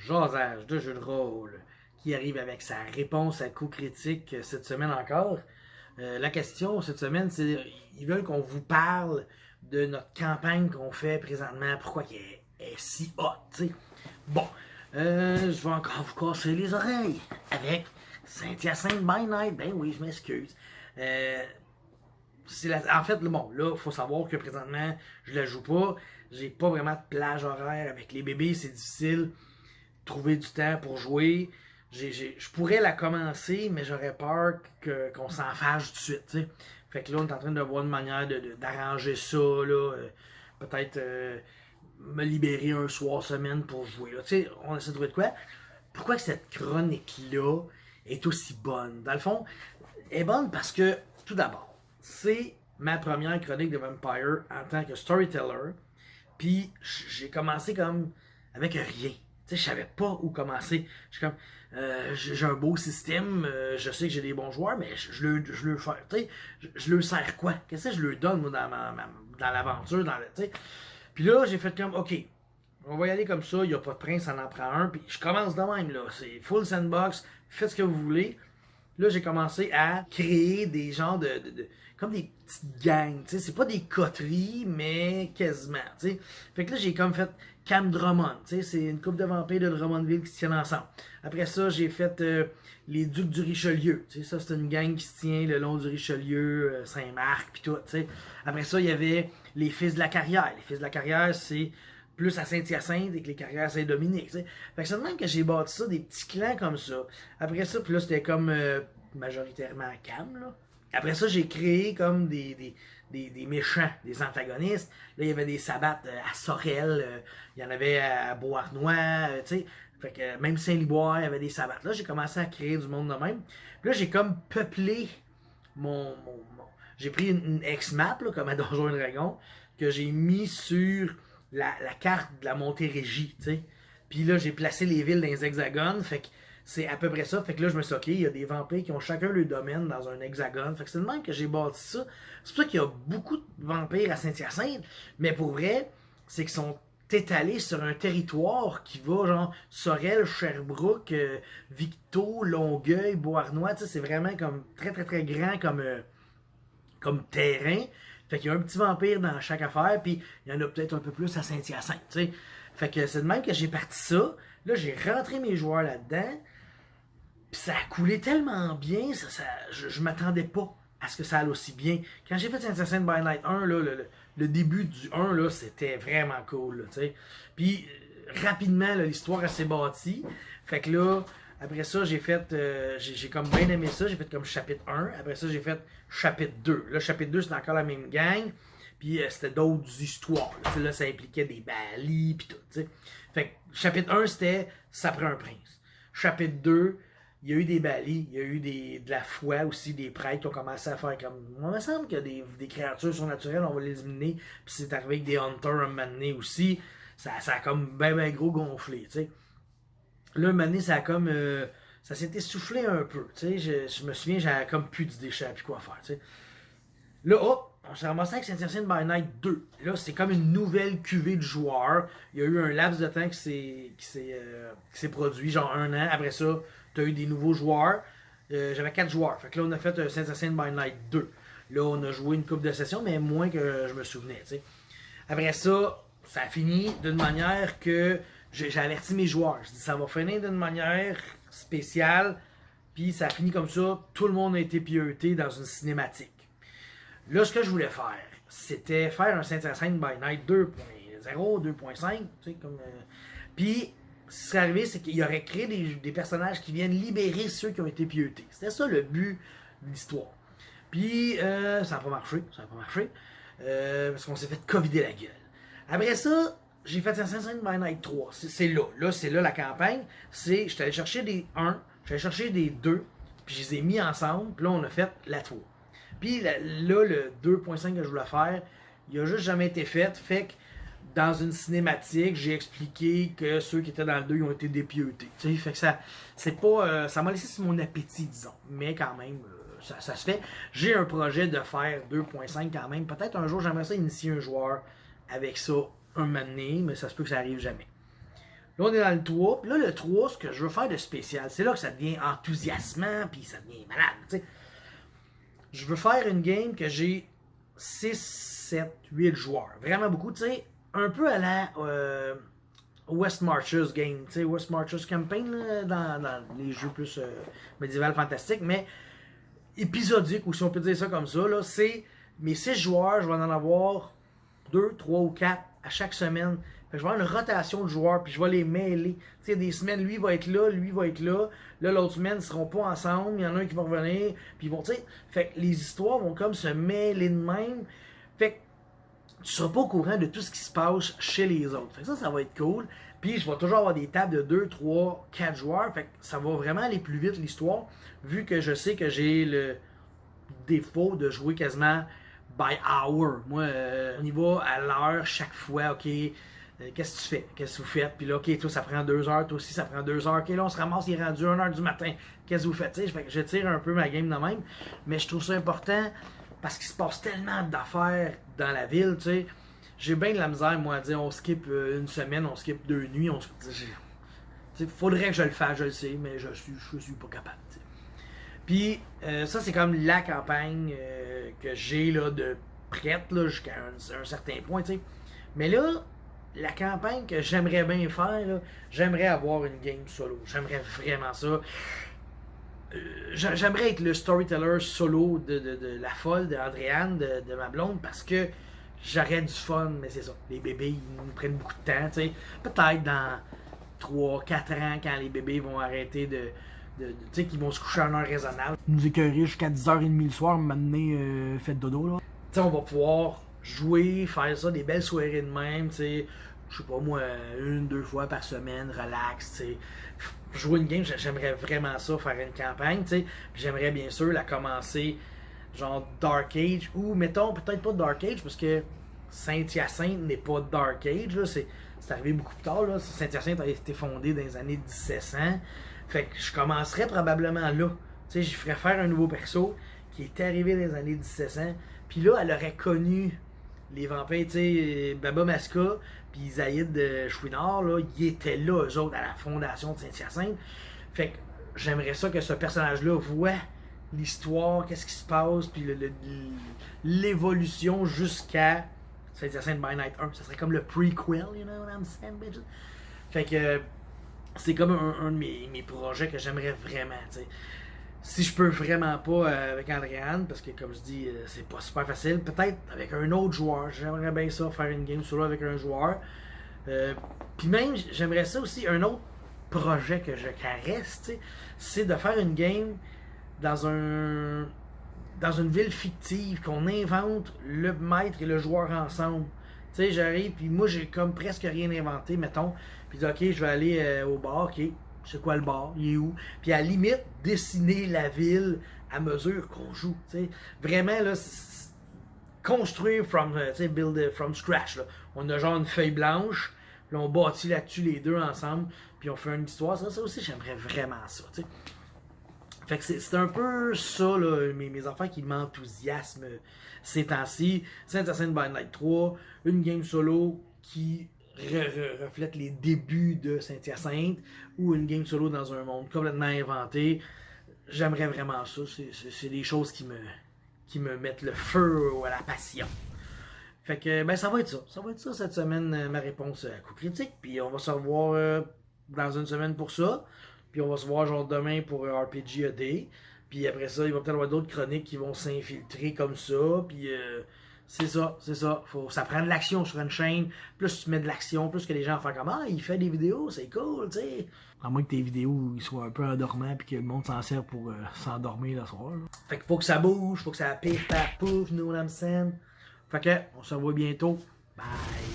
Jasage de jeu de rôle qui arrive avec sa réponse à coup critique cette semaine encore. La question cette semaine, c'est ils veulent qu'on vous parle de notre campagne qu'on fait présentement, pourquoi elle est si hot, tu sais. Bon, je vais encore vous casser les oreilles avec Saint-Hyacinthe by Night. Ben oui, je m'excuse. En fait, bon, là, il faut savoir que présentement, je la joue pas. J'ai pas vraiment de plage horaire avec les bébés, c'est difficile de trouver du temps pour jouer. Je pourrais la commencer, mais j'aurais peur qu'on s'en fâche tout de suite. T'sais. Fait que là, on est en train de voir une manière d'arranger ça. Là, peut-être me libérer un soir semaine pour jouer. Là. On essaie de trouver de quoi. Pourquoi que cette chronique-là est aussi bonne? Dans le fond, elle est bonne parce que, tout d'abord, c'est ma première chronique de Vampire en tant que storyteller. Puis j'ai commencé comme avec rien. Je savais pas où commencer. J'ai un beau système, je sais que j'ai des bons joueurs, mais je le fais. Je leur sers quoi? Qu'est-ce que je leur donne, moi, dans l'aventure? Puis là, j'ai fait comme, OK, on va y aller comme ça, il n'y a pas de prince, ça en prend un. Puis je commence de même, là. C'est full sandbox, faites ce que vous voulez. Là, j'ai commencé à créer des genres comme des petites gangs, tu sais, c'est pas des coteries, mais quasiment, tu sais. Fait que là, j'ai comme fait Cam Drummond, tu sais, c'est une couple de vampires de Drummondville qui se tiennent ensemble. Après ça, j'ai fait les Ducs du Richelieu, tu sais, ça, c'est une gang qui se tient le long du Richelieu, Saint-Marc, pis tout, tu sais. Après ça, il y avait les Fils de la Carrière. Les Fils de la Carrière, c'est plus à Saint-Hyacinthe et que les carrières Saint-Dominique. T'sais. Fait que c'est de même que j'ai bâti ça, des petits clans comme ça. Après ça, puis là, c'était comme majoritairement à Cam, là. Après ça, j'ai créé comme des méchants, des antagonistes. Là, il y avait des sabbats à Sorel, il y en avait à Beauharnois, tu sais. Fait que même Saint-Liboire, il y avait des sabbats. Là, j'ai commencé à créer du monde de même. Puis là, j'ai comme peuplé j'ai pris une ex-map, là, comme à Donjons et Dragons, que j'ai mis sur la carte de la Montérégie, tu sais. Puis là, j'ai placé les villes dans les hexagones, fait que c'est à peu près ça. Fait que là, je me suis dit, OK, il y a des vampires qui ont chacun leur domaine dans un hexagone. Fait que c'est le même que j'ai bâti ça. C'est pour ça qu'il y a beaucoup de vampires à Saint-Hyacinthe, mais pour vrai, c'est qu'ils sont étalés sur un territoire qui va, genre, Sorel, Sherbrooke, Victo, Longueuil, Beauharnois, tu sais, c'est vraiment comme très, très, très grand comme terrain. Fait qu'il y a un petit vampire dans chaque affaire, puis il y en a peut-être un peu plus à Saint-Hyacinthe, tu sais. Fait que c'est de même que j'ai parti ça. Là, j'ai rentré mes joueurs là-dedans, puis ça a coulé tellement bien, je m'attendais pas à ce que ça aille aussi bien. Quand j'ai fait Saint-Hyacinthe by Night 1, là, le début du 1, là, c'était vraiment cool, tu sais. Puis, rapidement, là, l'histoire, elle s'est bâtie. Fait que là, après ça, j'ai fait, j'ai comme bien aimé ça, j'ai fait comme chapitre 1. Après ça, j'ai fait chapitre 2. Là, chapitre 2, c'était encore la même gang. Puis c'était d'autres histoires. Là, ça impliquait des balis, puis tout. T'sais. Fait que chapitre 1, c'était ça prend un prince. Chapitre 2, il y a eu des balis, il y a eu de la foi aussi, des prêtres qui ont commencé à faire comme. Il me semble qu'il y a des créatures surnaturelles, on va les éliminer. Puis c'est arrivé avec des hunters un moment donné aussi. Ça a comme ben gros gonflé. T'sais. Là, un moment donné, ça a comme. Ça s'est essoufflé un peu. Je me souviens, j'avais comme plus d'idées, je savais plus quoi faire. T'sais. Là, hop, on s'est ramassé avec Saint-Hyacinthe by Night 2. Là, c'est comme une nouvelle cuvée de joueurs. Il y a eu un laps de temps qui s'est produit, genre 1 an. Après ça, tu as eu des nouveaux joueurs. J'avais 4 joueurs. Fait que là, on a fait Saint-Hyacinthe by Night 2. Là, on a joué une coupe de session, mais moins que je me souvenais. T'sais. Après ça, ça a fini d'une manière que j'ai averti mes joueurs. Je dis, ça va finir d'une manière spéciale. Puis ça a fini comme ça. Tout le monde a été pieuté dans une cinématique. Là, ce que je voulais faire, c'était faire un Saint-Hyacinthe by Night 2.0, 2.5, tu sais, comme. Puis, ce qui serait arrivé, c'est qu'il aurait créé des personnages qui viennent libérer ceux qui ont été pieutés. C'était ça le but de l'histoire. Puis, ça n'a pas marché, parce qu'on s'est fait covider la gueule. Après ça, j'ai fait Saint-Hyacinthe by Night 3. C'est là la campagne. J'étais allé chercher des 1, j'allais chercher des 2, puis je les ai mis ensemble, puis là, on a fait la 3. Puis là, le 2.5 que je voulais faire, il a juste jamais été fait. Fait que dans une cinématique, j'ai expliqué que ceux qui étaient dans le 2 ils ont été dépieutés. T'sais, fait que c'est pas, ça m'a laissé sur mon appétit, disons. Mais quand même, ça se fait. J'ai un projet de faire 2.5 quand même. Peut-être un jour, j'aimerais ça initier un joueur avec ça un moment donné, mais ça se peut que ça arrive jamais. Là, on est dans le 3. Puis là, le 3, ce que je veux faire de spécial, c'est là que ça devient enthousiasmant, puis ça devient malade, tu sais. Je veux faire une game que j'ai 6, 7, 8 joueurs. Vraiment beaucoup, tu sais. Un peu à la West Marches game, tu sais, West Marches Campaign, là, dans les jeux plus médiéval fantastiques, mais épisodique, ou si on peut dire ça comme ça, là, c'est mes 6 joueurs, je vais en avoir 2, 3 ou 4 à chaque semaine. Fait que je vais avoir une rotation de joueurs, puis je vais les mêler. Tu sais, des semaines, lui va être là, lui va être là. Là, l'autre semaine, ils seront pas ensemble. Il y en a un qui va revenir, puis ils vont, tu sais. Fait que les histoires vont comme se mêler de même. Fait que tu seras pas au courant de tout ce qui se passe chez les autres. Fait que ça va être cool. Puis je vais toujours avoir des tables de 2, 3, 4 joueurs. Fait que ça va vraiment aller plus vite l'histoire, vu que je sais que j'ai le défaut de jouer quasiment by hour. Moi, on y va à l'heure chaque fois, ok. Qu'est-ce que tu fais? Qu'est-ce que vous faites? Puis là, ok, toi ça prend 2 heures, toi aussi ça prend 2 heures. Ok, là on se ramasse, il est rendu 1 heure du matin. Qu'est-ce que vous faites? Fait que je tire un peu ma game de même. Mais je trouve ça important parce qu'il se passe tellement d'affaires dans la ville, tu sais. J'ai bien de la misère, moi, à dire on skip une semaine, on skip 2 nuits. Faudrait que je le fasse, je le sais, mais je suis pas capable. T'sais. Puis ça, c'est comme la campagne que j'ai là, de prête jusqu'à un certain point. T'sais. Mais là, la campagne que j'aimerais bien faire, j'aimerais avoir une game solo. J'aimerais vraiment ça. J'aimerais être le storyteller solo de la folle, de Andréane, de ma blonde, parce que j'aurais du fun, mais c'est ça. Les bébés, ils nous prennent beaucoup de temps. T'sais. Peut-être dans 3-4 ans, quand les bébés vont arrêter tu sais, qu'ils vont se coucher à une heure raisonnable. Nous écœurer jusqu'à 10h30 le soir, m'amener faites dodo, là. Tu sais, on va pouvoir jouer, faire ça, des belles soirées de même, tu sais. Je sais pas moi, 1-2 fois par semaine, relax, tu sais. Jouer une game, j'aimerais vraiment ça, faire une campagne, tu sais. J'aimerais bien sûr la commencer, genre Dark Age, ou mettons, peut-être pas Dark Age, parce que Saint-Hyacinthe n'est pas Dark Age, là. C'est arrivé beaucoup plus tard, là. Saint-Hyacinthe a été fondé dans les années 1700. Fait que je commencerais probablement là. Tu sais, je ferais faire un nouveau perso qui est arrivé dans les années 1700. Puis là, elle aurait connu les vampires, tu sais, Baba Masca, puis Zaïd de Chouinard, là, ils étaient là, eux autres, à la fondation de Saint-Hyacinthe. Fait que j'aimerais ça que ce personnage-là voit l'histoire, qu'est-ce qui se passe, puis l'évolution jusqu'à Saint-Hyacinthe by Night 1. Ça serait comme le prequel, you know what I'm saying, bitches? Fait que c'est comme un de mes projets que j'aimerais vraiment, tu sais. Si je peux vraiment pas avec Andréane, parce que comme je dis, c'est pas super facile, peut-être avec un autre joueur. J'aimerais bien ça, faire une game solo avec un joueur. Puis même, j'aimerais ça aussi, un autre projet que je caresse, tu sais, c'est de faire une game dans une ville fictive, qu'on invente le maître et le joueur ensemble. Tu sais, j'arrive, puis moi, j'ai comme presque rien inventé, mettons. Puis ok, je vais aller au bar, ok. C'est quoi le bar? Il est où? Puis à la limite, dessiner la ville à mesure qu'on joue. T'sais. Vraiment, là, construire build from scratch. Là. On a genre une feuille blanche, puis on bâtit là-dessus les deux ensemble, puis on fait une histoire. Ça aussi, j'aimerais vraiment ça. T'sais. Fait que c'est un peu ça, là, mes affaires qui m'enthousiasment ces temps-ci. Saint-Hyacinthe by Night 3, une game solo qui reflète les débuts de Saint-Hyacinthe, ou une game solo dans un monde complètement inventé. J'aimerais vraiment ça. C'est des choses qui me mettent le feu à la passion. Fait que ben ça va être ça. Ça va être ça cette semaine, ma réponse à coup critique. Puis on va se revoir dans une semaine pour ça. Puis on va se voir genre demain pour RPG AD. Puis après ça, il va peut-être y avoir d'autres chroniques qui vont s'infiltrer comme ça. Puis c'est ça. Ça prend de l'action sur une chaîne. Plus tu mets de l'action, plus que les gens font comme ah, il fait des vidéos, c'est cool, tu sais. À moins que tes vidéos soient un peu endormants puis que le monde s'en sert pour s'endormir le soir. Là. Fait qu'il faut que ça bouge, faut que ça pif, paf, pouf, nous on aime scène. Fait que, on se revoit bientôt. Bye.